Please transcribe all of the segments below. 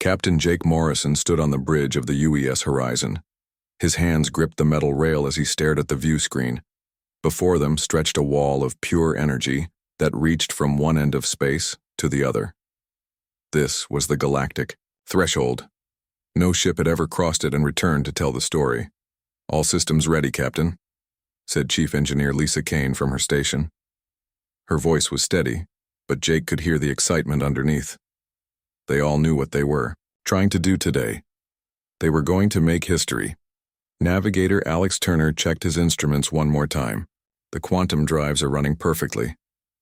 Captain Jake Morrison stood on the bridge of the UES horizon. His hands gripped the metal rail as he stared at the view screen. Before them stretched a wall of pure energy that reached from one end of space to the other. This was the galactic threshold. No ship had ever crossed it and returned to tell the story. "All systems ready, Captain," said Chief Engineer Lisa Kane from her station. Her voice was steady, but Jake could hear the excitement underneath. They all knew what they were trying to do today. They were going to make history. Navigator Alex Turner checked his instruments one more time. The quantum drives are running perfectly.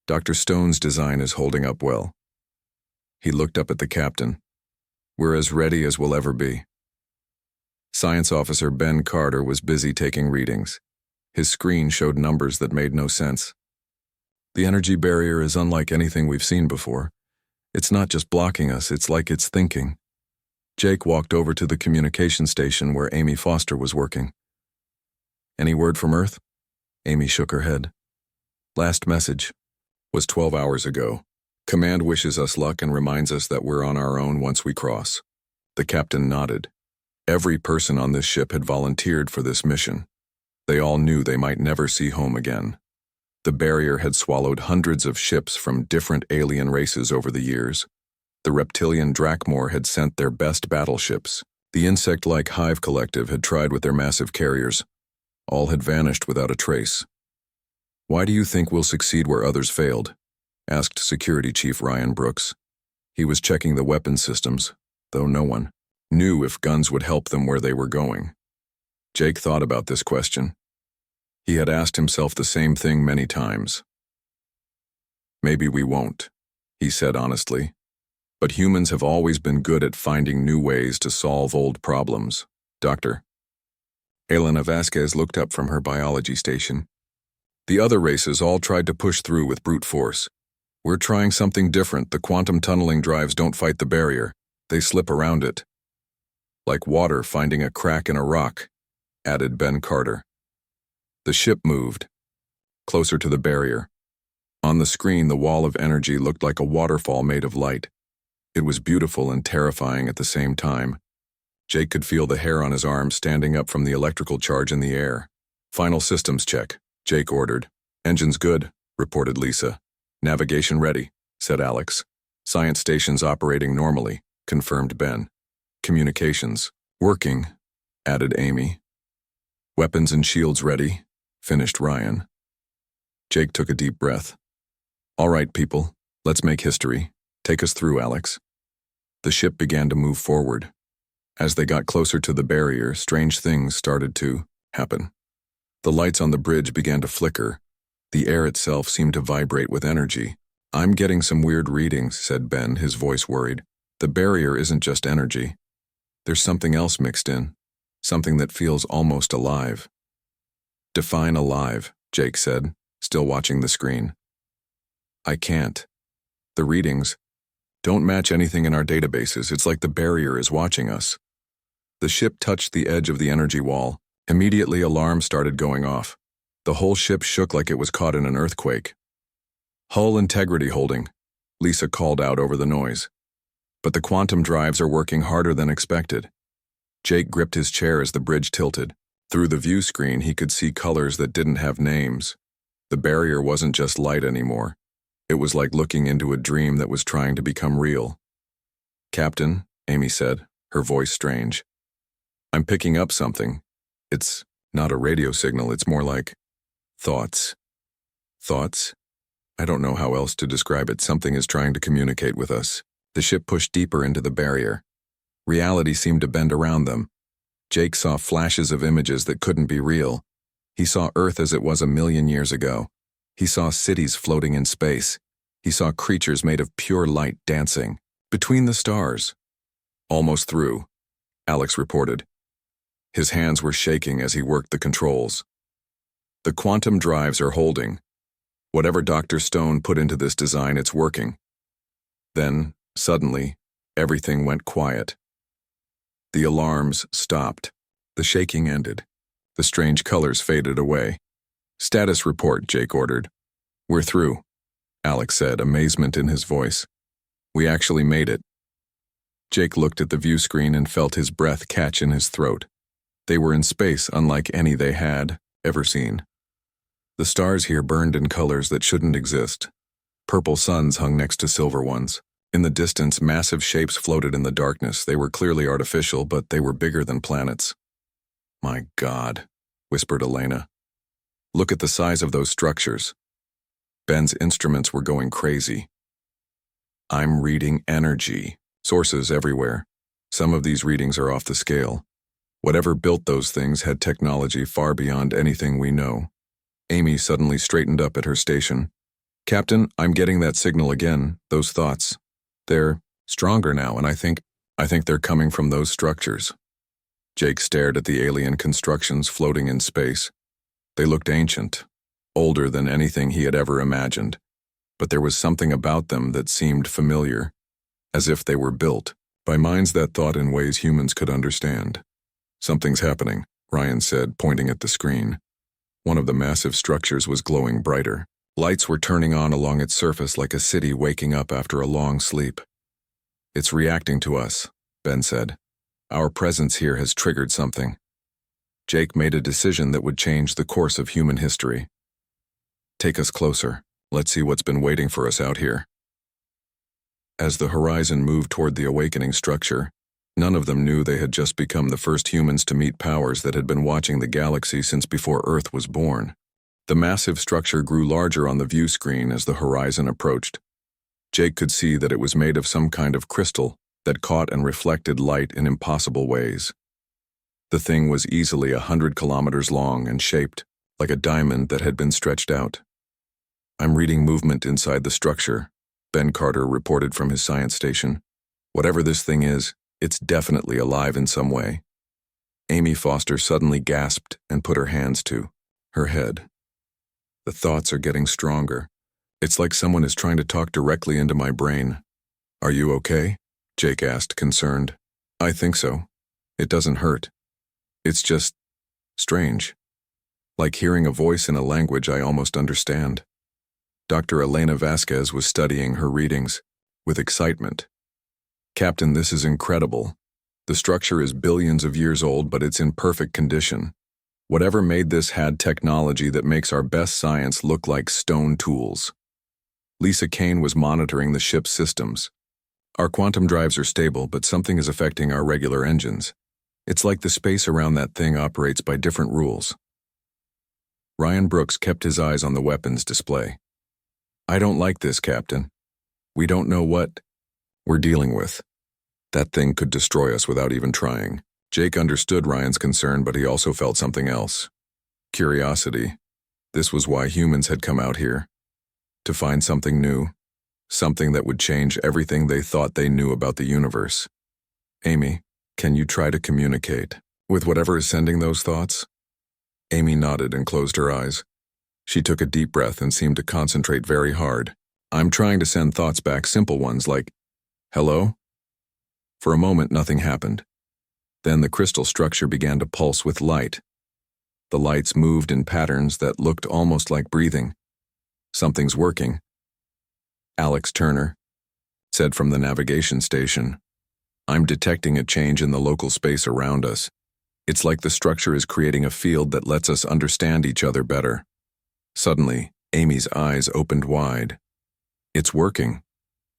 Dr. Stone's design is holding up well. He looked up at the captain. "We're as ready as we'll ever be." Science Officer Ben Carter was busy taking readings. His screen showed numbers that made no sense. "The energy barrier is unlike anything we've seen before. It's not just blocking us, it's like it's thinking." Jake walked over to the communication station where Amy Foster was working. "Any word from Earth?" Amy shook her head. "Last message was 12 hours ago. Command wishes us luck and reminds us that we're on our own once we cross." The captain nodded. Every person on this ship had volunteered for this mission. They all knew they might never see home again. The barrier had swallowed hundreds of ships from different alien races over the years. The reptilian Drakmor had sent their best battleships. The insect-like Hive Collective had tried with their massive carriers. All had vanished without a trace. "Why do you think we'll succeed where others failed?" asked Security Chief Ryan Brooks. He was checking the weapons systems, though no one knew if guns would help them where they were going. Jake thought about this question. He had asked himself the same thing many times. "Maybe we won't," he said honestly. "But humans have always been good at finding new ways to solve old problems." Dr. Elena Vasquez looked up from her biology station. "The other races all tried to push through with brute force. We're trying something different. The quantum tunneling drives don't fight the barrier. They slip around it. Like water finding a crack in a rock," added Ben Carter. The ship moved, closer to the barrier. On the screen, the wall of energy looked like a waterfall made of light. It was beautiful and terrifying at the same time. Jake could feel the hair on his arm standing up from the electrical charge in the air. "Final systems check," Jake ordered. "Engines good," reported Lisa. "Navigation ready," said Alex. "Science stations operating normally," confirmed Ben. "Communications working," added Amy. "Weapons and shields ready," finished Ryan. Jake took a deep breath. "All right, people, let's make history. Take us through, Alex." The ship began to move forward. As they got closer to the barrier, strange things started to happen. The lights on the bridge began to flicker. The air itself seemed to vibrate with energy. "I'm getting some weird readings," said Ben, his voice worried. "The barrier isn't just energy. There's something else mixed in, something that feels almost alive." "Define alive," Jake said, still watching the screen. "I can't. The readings don't match anything in our databases. It's like the barrier is watching us." The ship touched the edge of the energy wall. Immediately, alarms started going off. The whole ship shook like it was caught in an earthquake. "Hull integrity holding," Lisa called out over the noise. "But the quantum drives are working harder than expected." Jake gripped his chair as the bridge tilted. Through the view screen, he could see colors that didn't have names. The barrier wasn't just light anymore. It was like looking into a dream that was trying to become real. "Captain," Amy said, her voice strange. "I'm picking up something. It's not a radio signal, it's more like thoughts." "Thoughts? I don't know how else to describe it. Something is trying to communicate with us." The ship pushed deeper into the barrier. Reality seemed to bend around them. Jake saw flashes of images that couldn't be real. He saw Earth as it was 1,000,000 years ago. He saw cities floating in space. He saw creatures made of pure light dancing between the stars. "Almost through," Alex reported. His hands were shaking as he worked the controls. "The quantum drives are holding. Whatever Dr. Stone put into this design, it's working." Then, suddenly, everything went quiet. The alarms stopped. The shaking ended. The strange colors faded away. "Status report," Jake ordered. "We're through," Alex said, amazement in his voice. "We actually made it." Jake looked at the view screen and felt his breath catch in his throat. They were in space unlike any they had ever seen. The stars here burned in colors that shouldn't exist. Purple suns hung next to silver ones. In the distance, massive shapes floated in the darkness. They were clearly artificial, but they were bigger than planets. "My God," whispered Elena. "Look at the size of those structures." Ben's instruments were going crazy. "I'm reading energy. Sources everywhere. Some of these readings are off the scale. Whatever built those things had technology far beyond anything we know." Amy suddenly straightened up at her station. "Captain, I'm getting that signal again, those thoughts. They're stronger now, and I think they're coming from those structures." Jake stared at the alien constructions floating in space. They looked ancient, older than anything he had ever imagined, but there was something about them that seemed familiar, as if they were built by minds that thought in ways humans could understand. "Something's happening," Ryan said, pointing at the screen. One of the massive structures was glowing brighter. Lights were turning on along its surface like a city waking up after a long sleep. "It's reacting to us," Ben said. "Our presence here has triggered something." Jake made a decision that would change the course of human history. "Take us closer. Let's see what's been waiting for us out here." As the horizon moved toward the awakening structure, none of them knew they had just become the first humans to meet powers that had been watching the galaxy since before Earth was born. The massive structure grew larger on the view screen as the horizon approached. Jake could see that it was made of some kind of crystal that caught and reflected light in impossible ways. The thing was easily 100 kilometers long and shaped like a diamond that had been stretched out. "I'm reading movement inside the structure," Ben Carter reported from his science station. "Whatever this thing is, it's definitely alive in some way." Amy Foster suddenly gasped and put her hands to her head. "The thoughts are getting stronger. It's like someone is trying to talk directly into my brain." "Are you okay?" Jake asked, concerned. "I think so. It doesn't hurt. It's just strange. Like hearing a voice in a language I almost understand." Dr. Elena Vasquez was studying her readings with excitement. "Captain, this is incredible. The structure is billions of years old, but it's in perfect condition. Whatever made this had technology that makes our best science look like stone tools." Lisa Kane was monitoring the ship's systems. "Our quantum drives are stable, but something is affecting our regular engines. It's like the space around that thing operates by different rules." Ryan Brooks kept his eyes on the weapons display. "I don't like this, Captain. We don't know what we're dealing with. That thing could destroy us without even trying." Jake understood Ryan's concern, but he also felt something else. Curiosity. This was why humans had come out here. To find something new. Something that would change everything they thought they knew about the universe. "Amy, can you try to communicate with whatever is sending those thoughts?" Amy nodded and closed her eyes. She took a deep breath and seemed to concentrate very hard. "I'm trying to send thoughts back, simple ones like, 'Hello?'" For a moment, nothing happened. Then the crystal structure began to pulse with light. The lights moved in patterns that looked almost like breathing. "Something's working," Alex Turner said from the navigation station. "I'm detecting a change in the local space around us. It's like the structure is creating a field that lets us understand each other better." Suddenly, Amy's eyes opened wide. "It's working.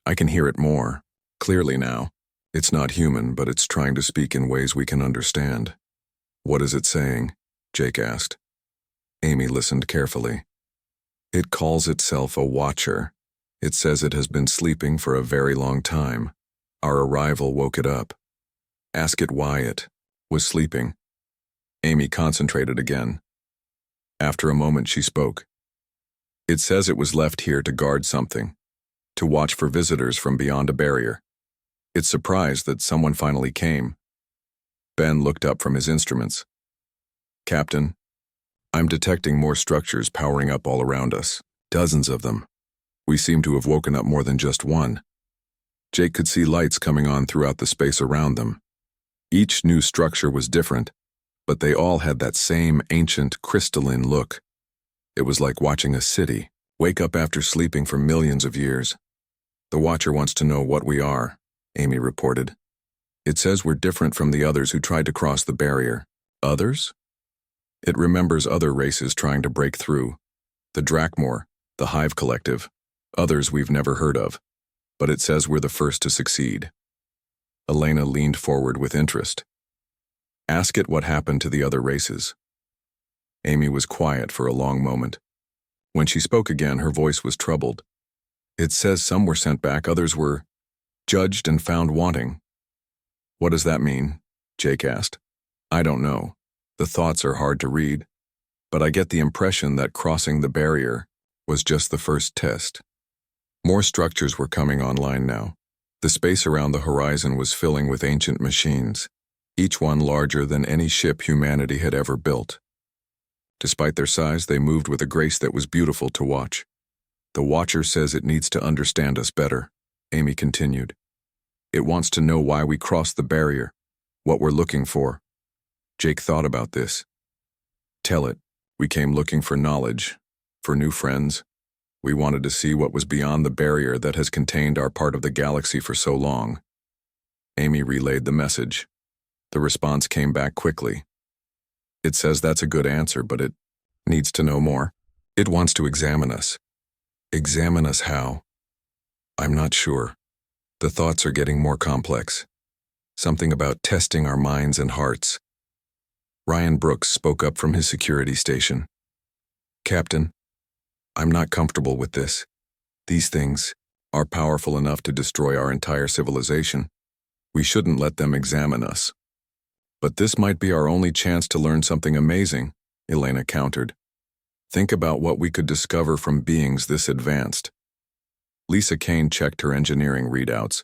I can hear it more clearly now. It's not human, but it's trying to speak in ways we can understand." "What is it saying?" Jake asked. Amy listened carefully. "It calls itself a watcher. It says it has been sleeping for a very long time. Our arrival woke it up. Ask it why it was sleeping." Amy concentrated again. After a moment, she spoke. "It says it was left here to guard something, to watch for visitors from beyond a barrier. It's surprised that someone finally came." Ben looked up from his instruments. "Captain, I'm detecting more structures powering up all around us. Dozens of them. We seem to have woken up more than just one." Jake could see lights coming on throughout the space around them. Each new structure was different, but they all had that same ancient, crystalline look. It was like watching a city wake up after sleeping for millions of years. "The Watcher wants to know what we are," Amy reported. It says we're different from the others who tried to cross the barrier. Others? It remembers other races trying to break through. The Drakmor, the Hive Collective, others we've never heard of. But it says we're the first to succeed. Elena leaned forward with interest. Ask it what happened to the other races. Amy was quiet for a long moment. When she spoke again, her voice was troubled. It says some were sent back, others were judged and found wanting. What does that mean? Jake asked. I don't know. The thoughts are hard to read. But I get the impression that crossing the barrier was just the first test. More structures were coming online now. The space around the horizon was filling with ancient machines, each one larger than any ship humanity had ever built. Despite their size, they moved with a grace that was beautiful to watch. The Watcher says it needs to understand us better, Amy continued. It wants to know why we crossed the barrier, what we're looking for. Jake thought about this. Tell it, we came looking for knowledge, for new friends. We wanted to see what was beyond the barrier that has contained our part of the galaxy for so long. Amy relayed the message. The response came back quickly. It says that's a good answer, but it needs to know more. It wants to examine us. Examine us how? I'm not sure. The thoughts are getting more complex. Something about testing our minds and hearts. Ryan Brooks spoke up from his security station. Captain, I'm not comfortable with this. These things are powerful enough to destroy our entire civilization. We shouldn't let them examine us. But this might be our only chance to learn something amazing, Elena countered. Think about what we could discover from beings this advanced. Lisa Kane checked her engineering readouts.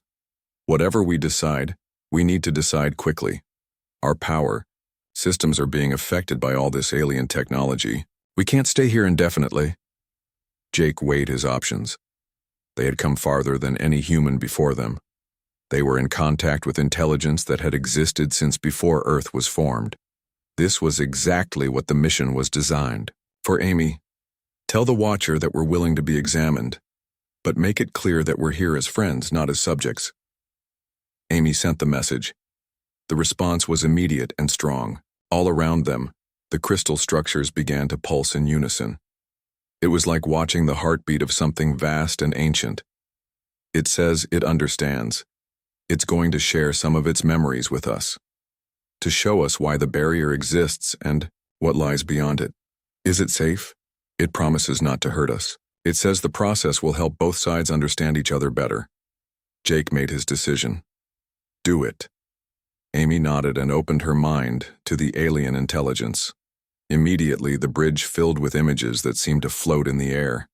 Whatever we decide, we need to decide quickly. Our power systems are being affected by all this alien technology. We can't stay here indefinitely. Jake weighed his options. They had come farther than any human before them. They were in contact with intelligence that had existed since before Earth was formed. This was exactly what the mission was designed. For Amy, tell the Watcher that we're willing to be examined, but make it clear that we're here as friends, not as subjects. Amy sent the message. The response was immediate and strong. All around them, the crystal structures began to pulse in unison. It was like watching the heartbeat of something vast and ancient. It says it understands. It's going to share some of its memories with us, to show us why the barrier exists and what lies beyond it. Is it safe? It promises not to hurt us. It says the process will help both sides understand each other better. Jake made his decision. Do it. Amy nodded and opened her mind to the alien intelligence. Immediately, the bridge filled with images that seemed to float in the air.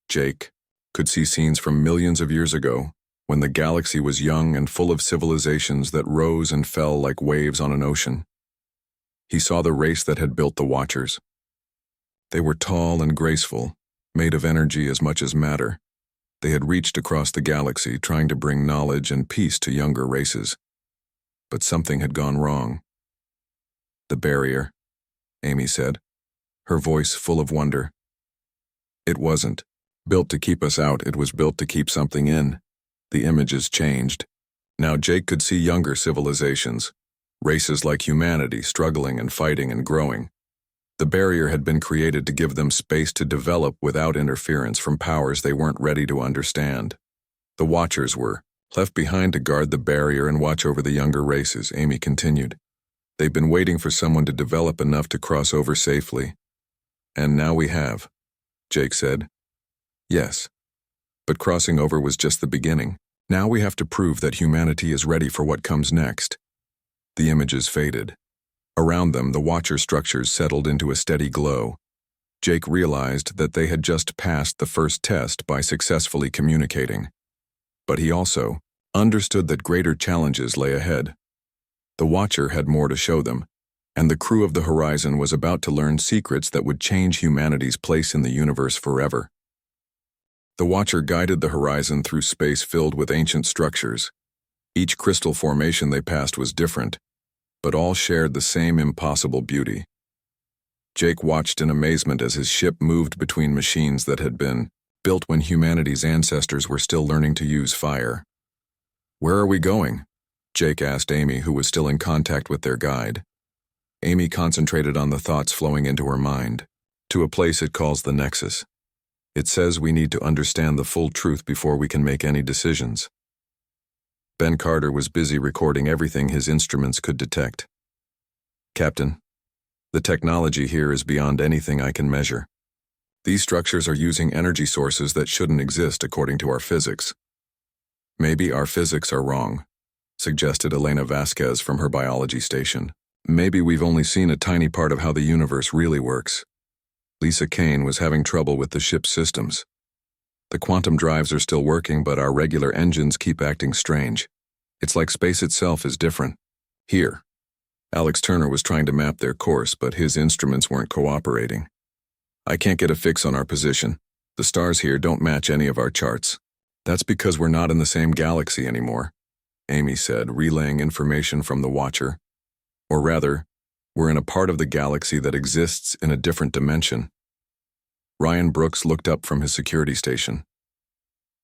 Jake could see scenes from millions of years ago, when the galaxy was young and full of civilizations that rose and fell like waves on an ocean. He saw the race that had built the Watchers. They were tall and graceful, made of energy as much as matter. They had reached across the galaxy, trying to bring knowledge and peace to younger races. But something had gone wrong. The barrier, Amy said, her voice full of wonder. It wasn't built to keep us out, it was built to keep something in. The images changed. Now Jake could see younger civilizations, races like humanity struggling and fighting and growing. The barrier had been created to give them space to develop without interference from powers they weren't ready to understand. The Watchers were left behind to guard the barrier and watch over the younger races, Amy continued. They've been waiting for someone to develop enough to cross over safely. And now we have, Jake said. Yes. But crossing over was just the beginning. Now we have to prove that humanity is ready for what comes next. The images faded. Around them, the Watcher structures settled into a steady glow. Jake realized that they had just passed the first test by successfully communicating. But he also understood that greater challenges lay ahead. The Watcher had more to show them, and the crew of the Horizon was about to learn secrets that would change humanity's place in the universe forever. The Watcher guided the Horizon through space filled with ancient structures. Each crystal formation they passed was different, but all shared the same impossible beauty. Jake watched in amazement as his ship moved between machines that had been built when humanity's ancestors were still learning to use fire. Where are we going? Jake asked Amy, who was still in contact with their guide. Amy concentrated on the thoughts flowing into her mind, to a place it calls the Nexus. It says we need to understand the full truth before we can make any decisions. Ben Carter was busy recording everything his instruments could detect. Captain, the technology here is beyond anything I can measure. These structures are using energy sources that shouldn't exist according to our physics. Maybe our physics are wrong, suggested Elena Vasquez from her biology station. Maybe we've only seen a tiny part of how the universe really works. Lisa Kane was having trouble with the ship's systems. The quantum drives are still working, but our regular engines keep acting strange. It's like space itself is different. Here. Alex Turner was trying to map their course, but his instruments weren't cooperating. I can't get a fix on our position. The stars here don't match any of our charts. That's because we're not in the same galaxy anymore, Amy said, relaying information from the Watcher. Or rather, we're in a part of the galaxy that exists in a different dimension. Ryan Brooks looked up from his security station.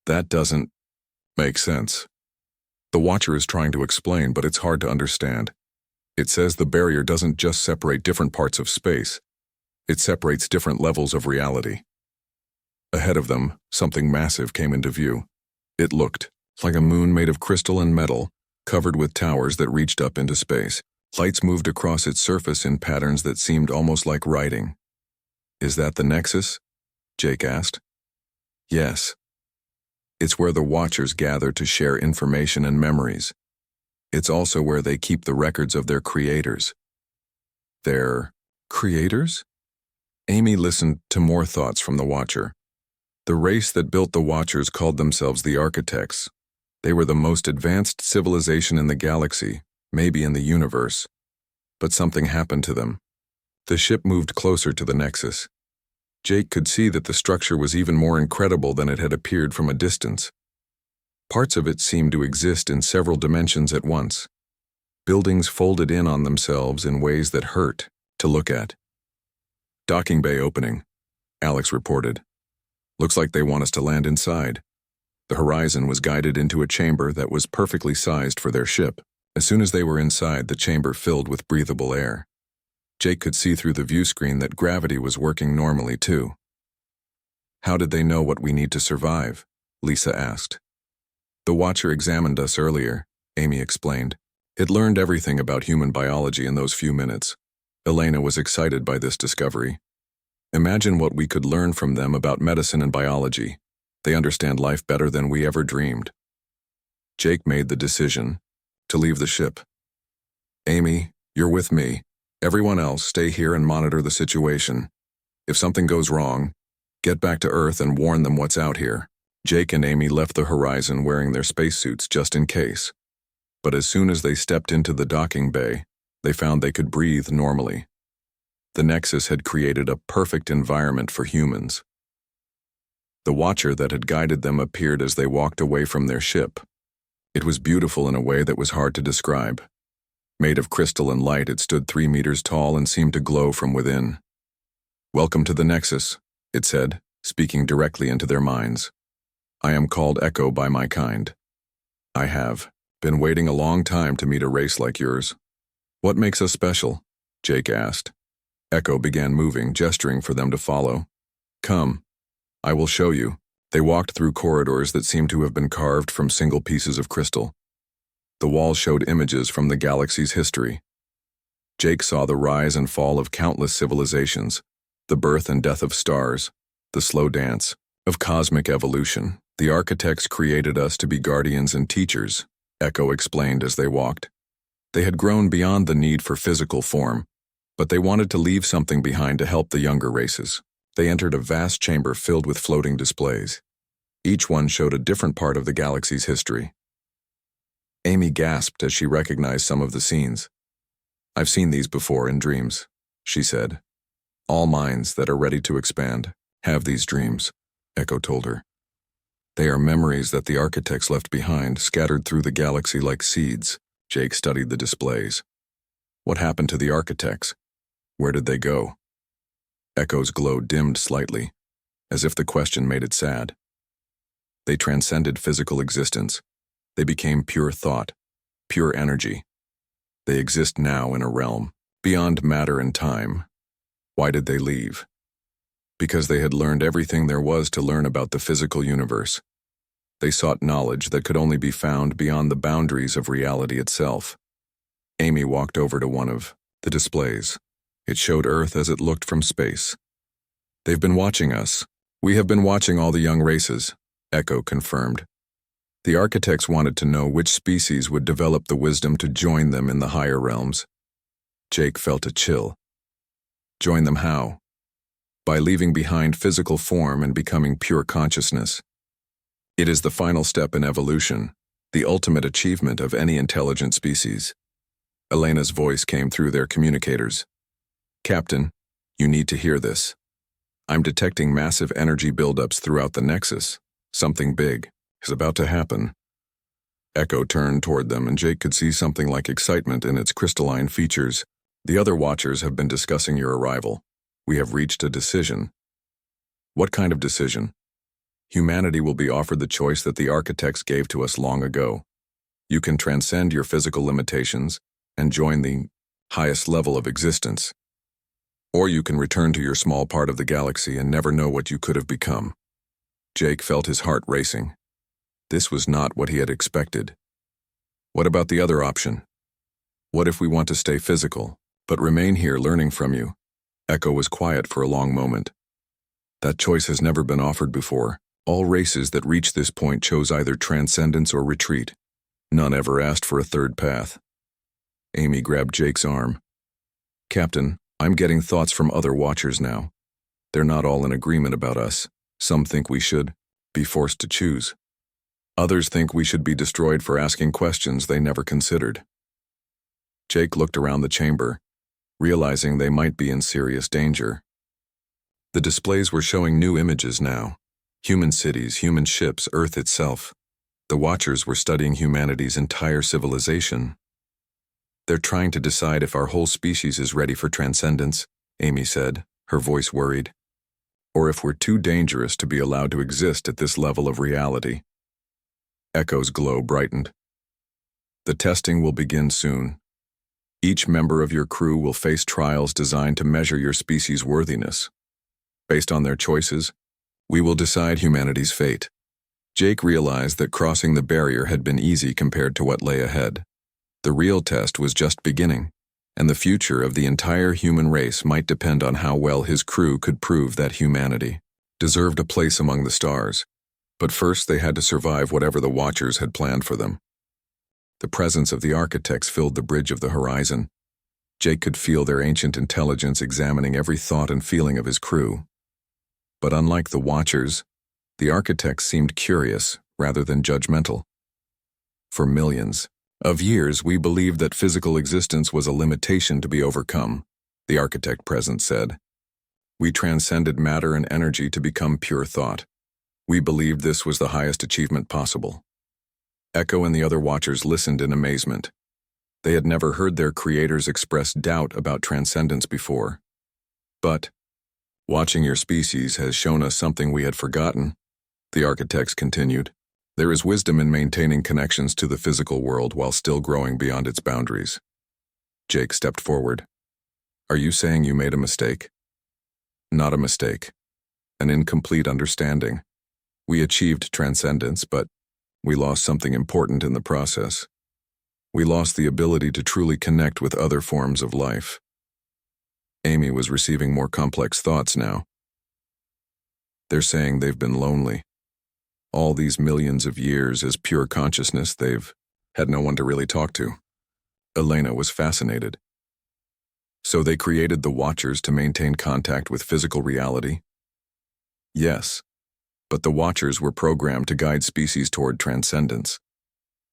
That doesn't make sense. The Watcher is trying to explain, but it's hard to understand. It says the barrier doesn't just separate different parts of space. It separates different levels of reality. Ahead of them, something massive came into view. It looked like a moon made of crystal and metal, covered with towers that reached up into space. Lights moved across its surface in patterns that seemed almost like writing. Is that the Nexus? Jake asked. Yes. It's where the Watchers gather to share information and memories. It's also where they keep the records of their creators. Their creators? Amy listened to more thoughts from the Watcher. The race that built the Watchers called themselves the Architects. They were the most advanced civilization in the galaxy, maybe in the universe. But something happened to them. The ship moved closer to the Nexus. Jake could see that the structure was even more incredible than it had appeared from a distance. Parts of it seemed to exist in several dimensions at once. Buildings folded in on themselves in ways that hurt to look at. Docking bay opening, Alex reported. Looks like they want us to land inside. The Horizon was guided into a chamber that was perfectly sized for their ship. As soon as they were inside, the chamber filled with breathable air. Jake could see through the view screen that gravity was working normally too. How did they know what we need to survive? Lisa asked. The Watcher examined us earlier, Amy explained. It learned everything about human biology in those few minutes. Elena was excited by this discovery. Imagine what we could learn from them about medicine and biology. They understand life better than we ever dreamed. Jake made the decision to leave the ship. Amy, you're with me. Everyone else, stay here and monitor the situation. If something goes wrong, get back to Earth and warn them what's out here. Jake and Amy left the Horizon wearing their spacesuits just in case. But as soon as they stepped into the docking bay, they found they could breathe normally. The Nexus had created a perfect environment for humans. The Watcher that had guided them appeared as they walked away from their ship. It was beautiful in a way that was hard to describe. Made of crystal and light, it stood 3 meters tall and seemed to glow from within. Welcome to the Nexus, it said, speaking directly into their minds. I am called Echo by my kind. I have been waiting a long time to meet a race like yours. What makes us special? Jake asked. Echo began moving, gesturing for them to follow. Come, I will show you. They walked through corridors that seemed to have been carved from single pieces of crystal. The walls showed images from the galaxy's history. Jake saw the rise and fall of countless civilizations, the birth and death of stars, the slow dance of cosmic evolution. The architects created us to be guardians and teachers, Echo explained as they walked. They had grown beyond the need for physical form, but they wanted to leave something behind to help the younger races. They entered a vast chamber filled with floating displays. Each one showed a different part of the galaxy's history. Amy gasped as she recognized some of the scenes. I've seen these before in dreams, she said. All minds that are ready to expand have these dreams, Echo told her. They are memories that the architects left behind, scattered through the galaxy like seeds. Jake studied the displays. What happened to the architects? Where did they go? Echo's glow dimmed slightly, as if the question made it sad. They transcended physical existence. They became pure thought, pure energy. They exist now in a realm beyond matter and time. Why did they leave? Because they had learned everything there was to learn about the physical universe. They sought knowledge that could only be found beyond the boundaries of reality itself. Amy walked over to one of the displays. It showed Earth as it looked from space. They've been watching us. We have been watching all the young races, Echo confirmed. The architects wanted to know which species would develop the wisdom to join them in the higher realms. Jake felt a chill. Join them how? By leaving behind physical form and becoming pure consciousness. It is the final step in evolution, the ultimate achievement of any intelligent species. Elena's voice came through their communicators. Captain, you need to hear this. I'm detecting massive energy buildups throughout the Nexus. Something big is about to happen. Echo turned toward them, and Jake could see something like excitement in its crystalline features. The other Watchers have been discussing your arrival. We have reached a decision. What kind of decision? Humanity will be offered the choice that the architects gave to us long ago. You can transcend your physical limitations and join the highest level of existence. Or you can return to your small part of the galaxy and never know what you could have become. Jake felt his heart racing. This was not what he had expected. What about the other option? What if we want to stay physical, but remain here learning from you? Echo was quiet for a long moment. That choice has never been offered before. All races that reached this point chose either transcendence or retreat. None ever asked for a third path. Amy grabbed Jake's arm. Captain, I'm getting thoughts from other Watchers now. They're not all in agreement about us. Some think we should be forced to choose. Others think we should be destroyed for asking questions they never considered. Jake looked around the chamber, realizing they might be in serious danger. The displays were showing new images now. Human cities, human ships, Earth itself. The Watchers were studying humanity's entire civilization. They're trying to decide if our whole species is ready for transcendence, Amy said, her voice worried. Or if we're too dangerous to be allowed to exist at this level of reality. Echo's glow brightened. The testing will begin soon. Each member of your crew will face trials designed to measure your species' worthiness. Based on their choices, we will decide humanity's fate. Jake realized that crossing the barrier had been easy compared to what lay ahead. The real test was just beginning, and the future of the entire human race might depend on how well his crew could prove that humanity deserved a place among the stars. But first they had to survive whatever the Watchers had planned for them. The presence of the architects filled the bridge of the horizon. Jake could feel their ancient intelligence examining every thought and feeling of his crew. But unlike the Watchers, the architects seemed curious rather than judgmental. For millions of years, we believed that physical existence was a limitation to be overcome, the architect present said. We transcended matter and energy to become pure thought. We believed this was the highest achievement possible. Echo and the other Watchers listened in amazement. They had never heard their creators express doubt about transcendence before. But watching your species has shown us something we had forgotten, the architects continued. There is wisdom in maintaining connections to the physical world while still growing beyond its boundaries. Jake stepped forward. Are you saying you made a mistake? Not a mistake. An incomplete understanding. We achieved transcendence, but we lost something important in the process. We lost the ability to truly connect with other forms of life. Amy was receiving more complex thoughts now. They're saying they've been lonely. All these millions of years as pure consciousness, they've had no one to really talk to. Elena was fascinated. So they created the Watchers to maintain contact with physical reality? Yes, but the Watchers were programmed to guide species toward transcendence.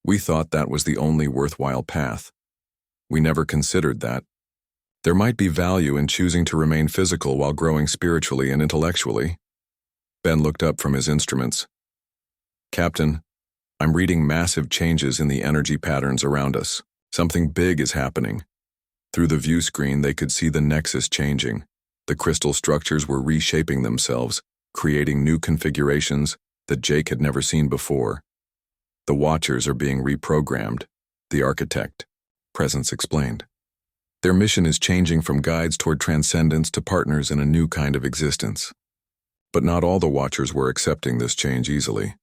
We thought that was the only worthwhile path. We never considered that. There might be value in choosing to remain physical while growing spiritually and intellectually. Ben looked up from his instruments. Captain, I'm reading massive changes in the energy patterns around us. Something big is happening. Through the view screen, they could see the Nexus changing. The crystal structures were reshaping themselves, creating new configurations that Jake had never seen before. The Watchers are being reprogrammed. The architect, Presence explained. Their mission is changing from guides toward transcendence to partners in a new kind of existence. But not all the Watchers were accepting this change easily.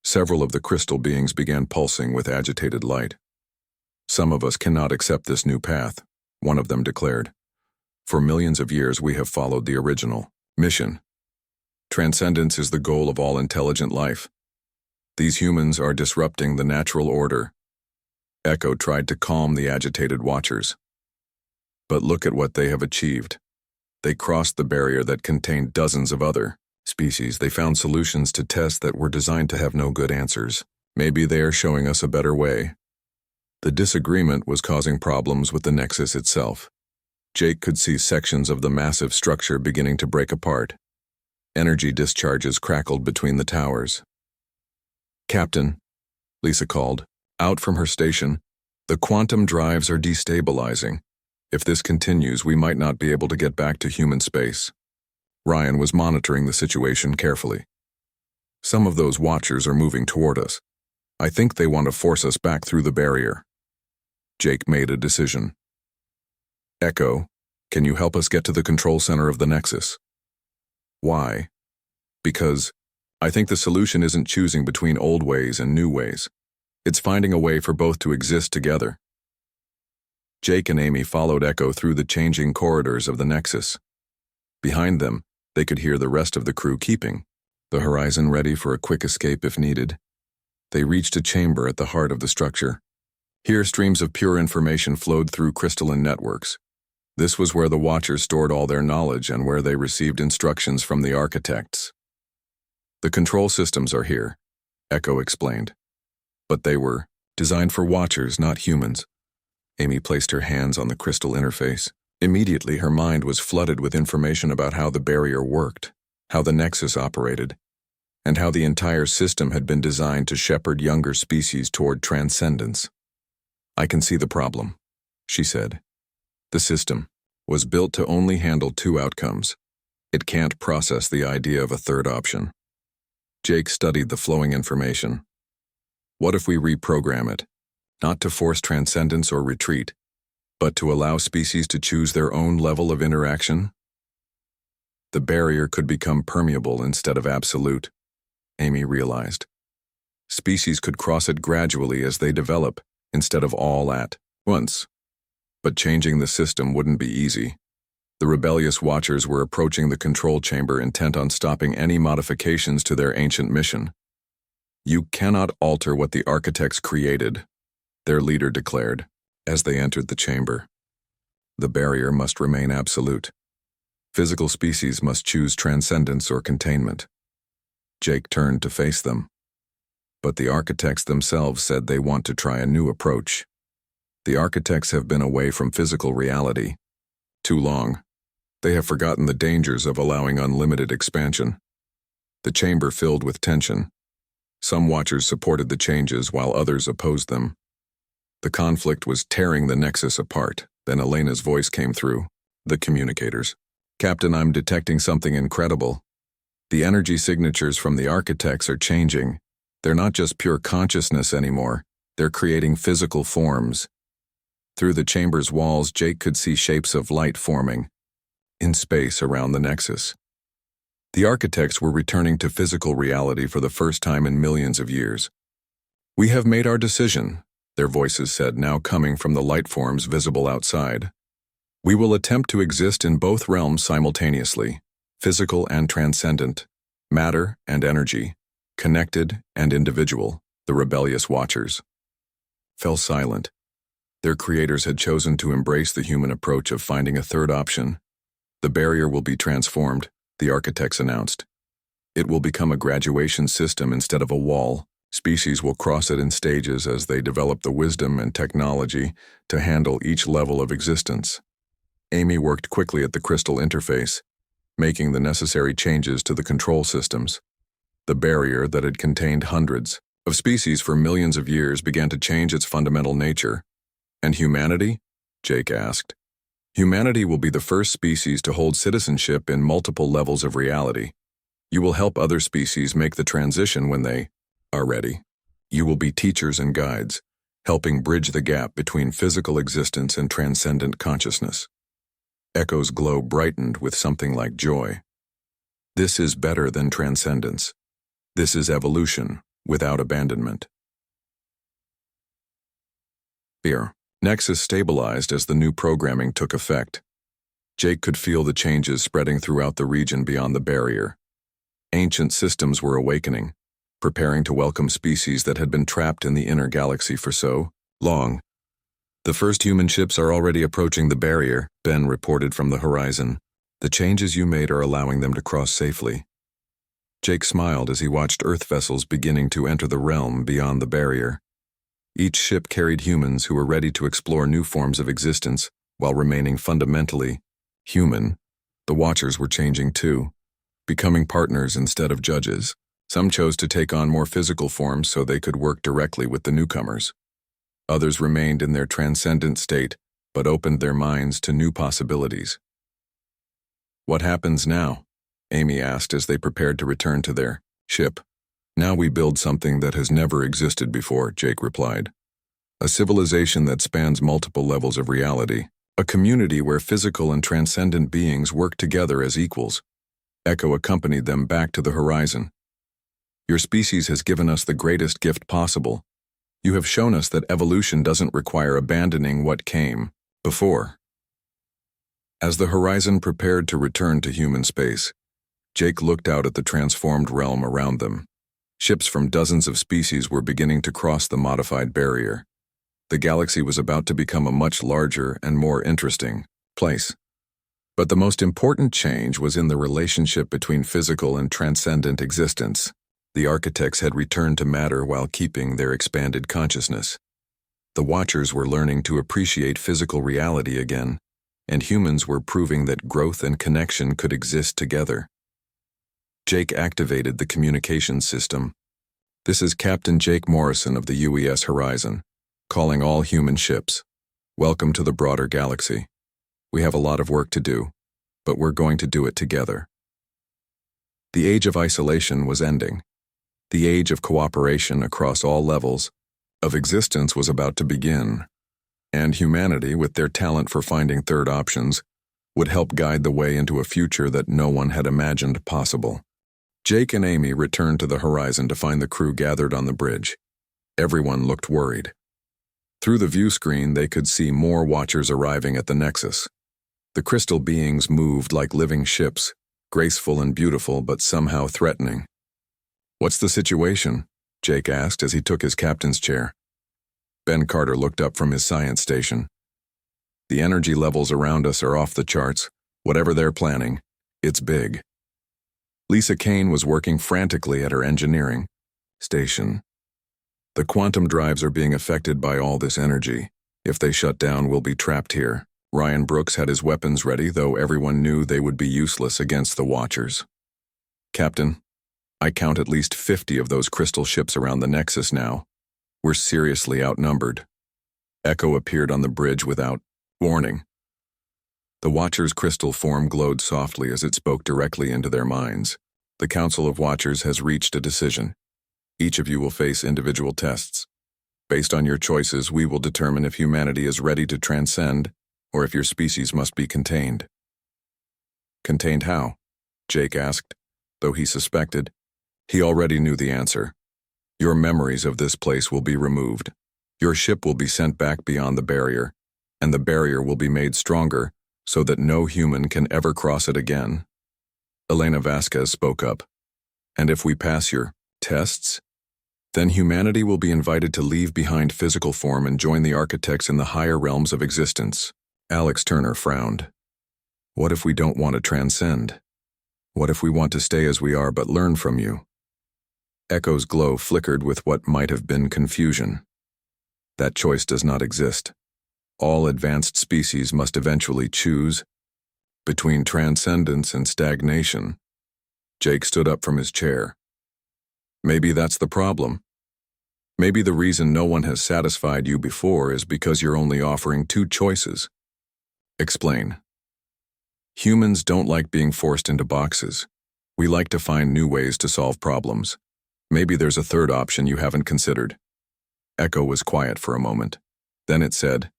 Several of the crystal beings began pulsing with agitated light. "Some of us cannot accept this new path," one of them declared. "For millions of years we have followed the original mission. Transcendence is the goal of all intelligent life. These humans are disrupting the natural order." Echo tried to calm the agitated Watchers. "But look at what they have achieved. They crossed the barrier that contained dozens of other species. They found solutions to tests that were designed to have no good answers. Maybe they are showing us a better way." The disagreement was causing problems with the Nexus itself. Jake could see sections of the massive structure beginning to break apart. Energy discharges crackled between the towers. "Captain," Lisa called, out from her station, "the quantum drives are destabilizing. If this continues, we might not be able to get back to human space." Ryan was monitoring the situation carefully. "Some of those Watchers are moving toward us. I think they want to force us back through the barrier." Jake made a decision. "Echo, can you help us get to the control center of the Nexus?" "Why?" "Because I think the solution isn't choosing between old ways and new ways. It's finding a way for both to exist together." Jake and Amy followed Echo through the changing corridors of the Nexus. Behind them, they could hear the rest of the crew keeping the horizon ready for a quick escape if needed. They reached a chamber at the heart of the structure. Here, streams of pure information flowed through crystalline networks. This was where the Watchers stored all their knowledge and where they received instructions from the architects. "The control systems are here," Echo explained. "But they were designed for Watchers, not humans." Amy placed her hands on the crystal interface. Immediately, her mind was flooded with information about how the barrier worked, how the Nexus operated, and how the entire system had been designed to shepherd younger species toward transcendence. "I can see the problem," she said. "The system was built to only handle two outcomes. It can't process the idea of a third option." Jake studied the flowing information. "What if we reprogram it? Not to force transcendence or retreat, but to allow species to choose their own level of interaction?" The barrier could become permeable instead of absolute, Amy realized. Species could cross it gradually as they develop, instead of all at once. But changing the system wouldn't be easy. The rebellious Watchers were approaching the control chamber intent on stopping any modifications to their ancient mission. "You cannot alter what the architects created," their leader declared, as they entered the chamber. "The barrier must remain absolute. Physical species must choose transcendence or containment." Jake turned to face them. But the architects themselves said they want to try a new approach. The architects have been away from physical reality too long. They have forgotten the dangers of allowing unlimited expansion. The chamber filled with tension. Some Watchers supported the changes while others opposed them. The conflict was tearing the Nexus apart. Then Elena's voice came through the communicators. "Captain, I'm detecting something incredible. The energy signatures from the architects are changing. They're not just pure consciousness anymore. They're creating physical forms." Through the chamber's walls, Jake could see shapes of light forming in space around the Nexus. The architects were returning to physical reality for the first time in millions of years. "We have made our decision," their voices said, now coming from the light forms visible outside. "We will attempt to exist in both realms simultaneously, physical and transcendent, matter and energy, connected and individual." The rebellious Watchers fell silent. Their creators had chosen to embrace the human approach of finding a third option. "The barrier will be transformed," the architects announced. "It will become a graduation system instead of a wall. Species will cross it in stages as they develop the wisdom and technology to handle each level of existence." Amy worked quickly at the crystal interface, making the necessary changes to the control systems. The barrier that had contained hundreds of species for millions of years began to change its fundamental nature. "And humanity?" Jake asked. "Humanity will be the first species to hold citizenship in multiple levels of reality. You will help other species make the transition when they are ready. You will be teachers and guides, helping bridge the gap between physical existence and transcendent consciousness. Echo's glow brightened with something like joy. This is better than transcendence. This is evolution, without abandonment. Here, Nexus stabilized as the new programming took effect. Jake could feel the changes spreading throughout the region beyond the barrier. Ancient systems were awakening, preparing to welcome species that had been trapped in the inner galaxy for so long. The first human ships are already approaching the barrier, Ben reported from the horizon. The changes you made are allowing them to cross safely. Jake smiled as he watched Earth vessels beginning to enter the realm beyond the barrier. Each ship carried humans who were ready to explore new forms of existence while remaining fundamentally human. The Watchers were changing too, becoming partners instead of judges. Some chose to take on more physical forms so they could work directly with the newcomers. Others remained in their transcendent state, but opened their minds to new possibilities. "What happens now?" Amy asked as they prepared to return to their ship. "Now we build something that has never existed before," Jake replied. "A civilization that spans multiple levels of reality. A community where physical and transcendent beings work together as equals." Echo accompanied them back to the horizon. "Your species has given us the greatest gift possible. You have shown us that evolution doesn't require abandoning what came before." As the horizon prepared to return to human space, Jake looked out at the transformed realm around them. Ships from dozens of species were beginning to cross the modified barrier. The galaxy was about to become a much larger and more interesting place. But the most important change was in the relationship between physical and transcendent existence. The architects had returned to matter while keeping their expanded consciousness. The Watchers were learning to appreciate physical reality again, and humans were proving that growth and connection could exist together. Jake activated the communications system. "This is Captain Jake Morrison of the UES Horizon, calling all human ships. Welcome to the broader galaxy. We have a lot of work to do, but we're going to do it together." The age of isolation was ending. The age of cooperation across all levels of existence was about to begin, and humanity, with their talent for finding third options, would help guide the way into a future that no one had imagined possible. Jake and Amy returned to the horizon to find the crew gathered on the bridge. Everyone looked worried. Through the view screen, they could see more Watchers arriving at the Nexus. The crystal beings moved like living ships, graceful and beautiful but somehow threatening. "What's the situation?" Jake asked as he took his captain's chair. Ben Carter looked up from his science station. "The energy levels around us are off the charts. Whatever they're planning, it's big." Lisa Kane was working frantically at her engineering station. "The quantum drives are being affected by all this energy. If they shut down, we'll be trapped here." Ryan Brooks had his weapons ready, though everyone knew they would be useless against the Watchers. "Captain, I count at least 50 of those crystal ships around the Nexus now. We're seriously outnumbered." Echo appeared on the bridge without warning. The Watchers' crystal form glowed softly as it spoke directly into their minds. "The Council of Watchers has reached a decision. Each of you will face individual tests. Based on your choices, we will determine if humanity is ready to transcend or if your species must be contained." "Contained how?" Jake asked, though he suspected. He already knew the answer. "Your memories of this place will be removed. Your ship will be sent back beyond the barrier, and the barrier will be made stronger so that no human can ever cross it again." Elena Vasquez spoke up. "And if we pass your tests, then humanity will be invited to leave behind physical form and join the architects in the higher realms of existence." Alex Turner frowned. "What if we don't want to transcend? What if we want to stay as we are but learn from you?" Echo's glow flickered with what might have been confusion. "That choice does not exist. All advanced species must eventually choose between transcendence and stagnation." Jake stood up from his chair. "Maybe that's the problem. Maybe the reason no one has satisfied you before is because you're only offering two choices." "Explain." "Humans don't like being forced into boxes. We like to find new ways to solve problems. Maybe there's a third option you haven't considered." Echo was quiet for a moment. Then it said,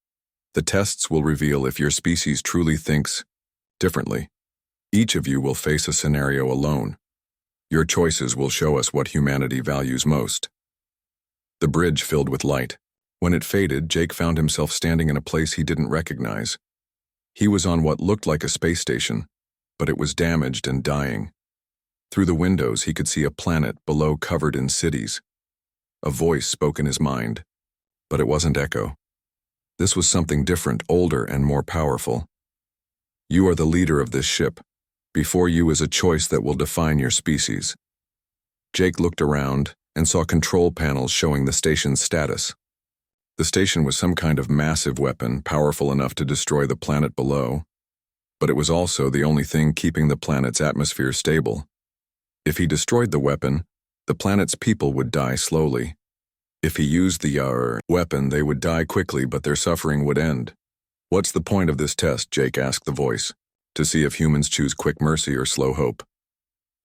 "The tests will reveal if your species truly thinks differently. Each of you will face a scenario alone. Your choices will show us what humanity values most." The bridge filled with light. When it faded, Jake found himself standing in a place he didn't recognize. He was on what looked like a space station, but it was damaged and dying. Through the windows, he could see a planet below covered in cities. A voice spoke in his mind, but it wasn't Echo. This was something different, older and more powerful. "You are the leader of this ship. Before you is a choice that will define your species." Jake looked around and saw control panels showing the station's status. The station was some kind of massive weapon, powerful enough to destroy the planet below, but it was also the only thing keeping the planet's atmosphere stable. If he destroyed the weapon, the planet's people would die slowly. If he used the weapon, they would die quickly, but their suffering would end. "What's the point of this test?" Jake asked the voice. "To see if humans choose quick mercy or slow hope.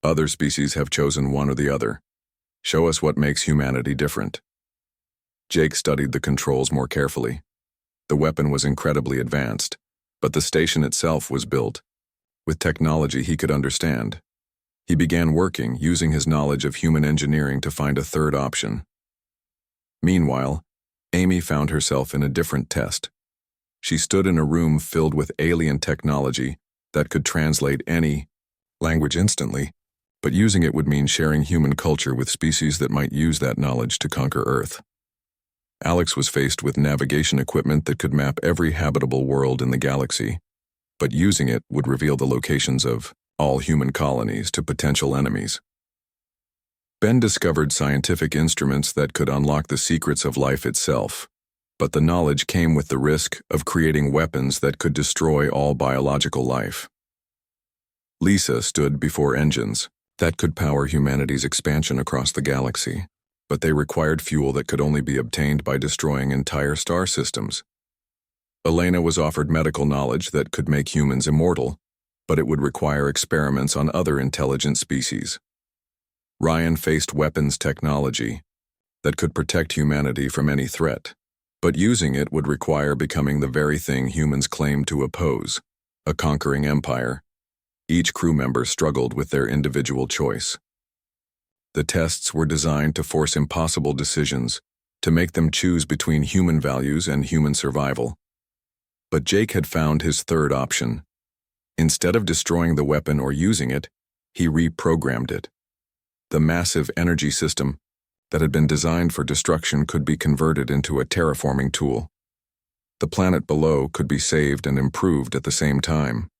Other species have chosen one or the other. Show us what makes humanity different." Jake studied the controls more carefully. The weapon was incredibly advanced, but the station itself was built with technology he could understand. He began working, using his knowledge of human engineering to find a third option. Meanwhile, Amy found herself in a different test. She stood in a room filled with alien technology that could translate any language instantly, but using it would mean sharing human culture with species that might use that knowledge to conquer Earth. Alex was faced with navigation equipment that could map every habitable world in the galaxy, but using it would reveal the locations of all human colonies to potential enemies. Ben discovered scientific instruments that could unlock the secrets of life itself, but the knowledge came with the risk of creating weapons that could destroy all biological life. Lisa stood before engines that could power humanity's expansion across the galaxy, but they required fuel that could only be obtained by destroying entire star systems. Elena was offered medical knowledge that could make humans immortal, but it would require experiments on other intelligent species. Ryan faced weapons technology that could protect humanity from any threat, but using it would require becoming the very thing humans claimed to oppose, a conquering empire. Each crew member struggled with their individual choice. The tests were designed to force impossible decisions, to make them choose between human values and human survival. But Jake had found his third option. Instead of destroying the weapon or using it, he reprogrammed it. The massive energy system that had been designed for destruction could be converted into a terraforming tool. The planet below could be saved and improved at the same time.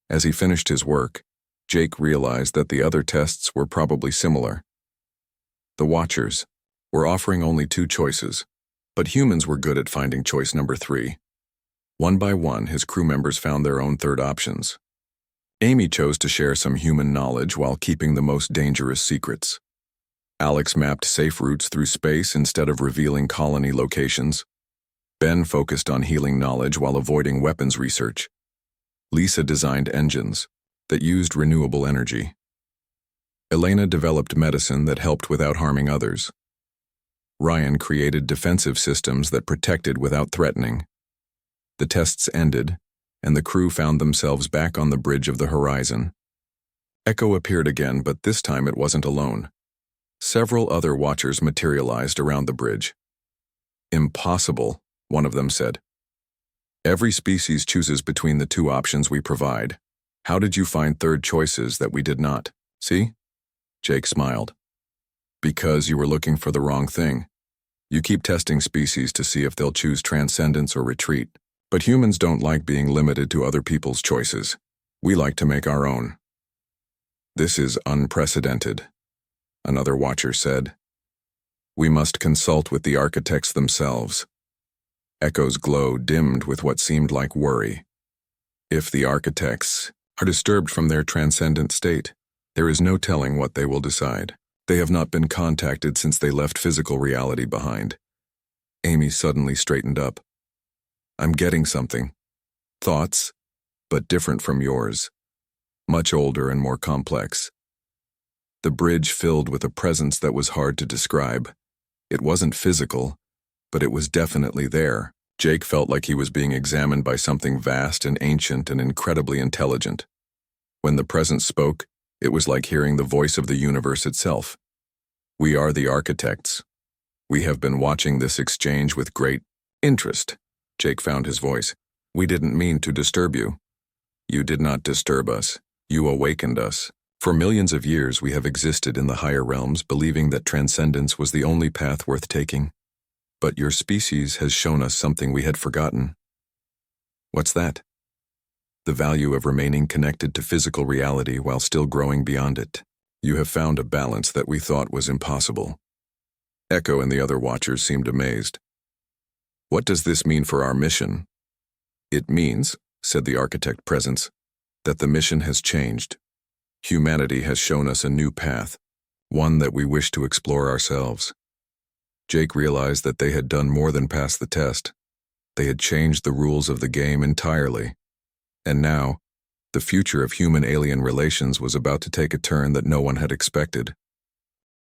As he finished his work, Jake realized that the other tests were probably similar. The Watchers were offering only two choices, but humans were good at finding choice number 3. One by one, his crew members found their own third options. Amy chose to share some human knowledge while keeping the most dangerous secrets. Alex mapped safe routes through space instead of revealing colony locations. Ben focused on healing knowledge while avoiding weapons research. Lisa designed engines that used renewable energy. Elena developed medicine that helped without harming others. Ryan created defensive systems that protected without threatening. The tests ended, and the crew found themselves back on the bridge of the horizon. Echo appeared again, but this time it wasn't alone. Several other Watchers materialized around the bridge. "Impossible," one of them said. "Every species chooses between the two options we provide. How did you find third choices that we did not?" "See?" Jake smiled. "Because you were looking for the wrong thing. You keep testing species to see if they'll choose transcendence or retreat. But humans don't like being limited to other people's choices. We like to make our own." "This is unprecedented," another Watcher said. "We must consult with the architects themselves." Echo's glow dimmed with what seemed like worry. "If the architects are disturbed from their transcendent state, there is no telling what they will decide. They have not been contacted since they left physical reality behind." Amy suddenly straightened up. "I'm getting something. Thoughts, but different from yours. Much older and more complex." The bridge filled with a presence that was hard to describe. It wasn't physical, but it was definitely there. Jake felt like he was being examined by something vast and ancient and incredibly intelligent. When the presence spoke, it was like hearing the voice of the universe itself. "We are the architects. We have been watching this exchange with great interest." Jake found his voice. "We didn't mean to disturb you." "You did not disturb us. You awakened us. For millions of years we have existed in the higher realms, believing that transcendence was the only path worth taking. But your species has shown us something we had forgotten." "What's that?" "The value of remaining connected to physical reality while still growing beyond it. You have found a balance that we thought was impossible." Echo and the other watchers seemed amazed. "What does this mean for our mission?" "It means," said the architect presence, "that the mission has changed. Humanity has shown us a new path, one that we wish to explore ourselves." Jake realized that they had done more than pass the test. They had changed the rules of the game entirely. And now, the future of human-alien relations was about to take a turn that no one had expected.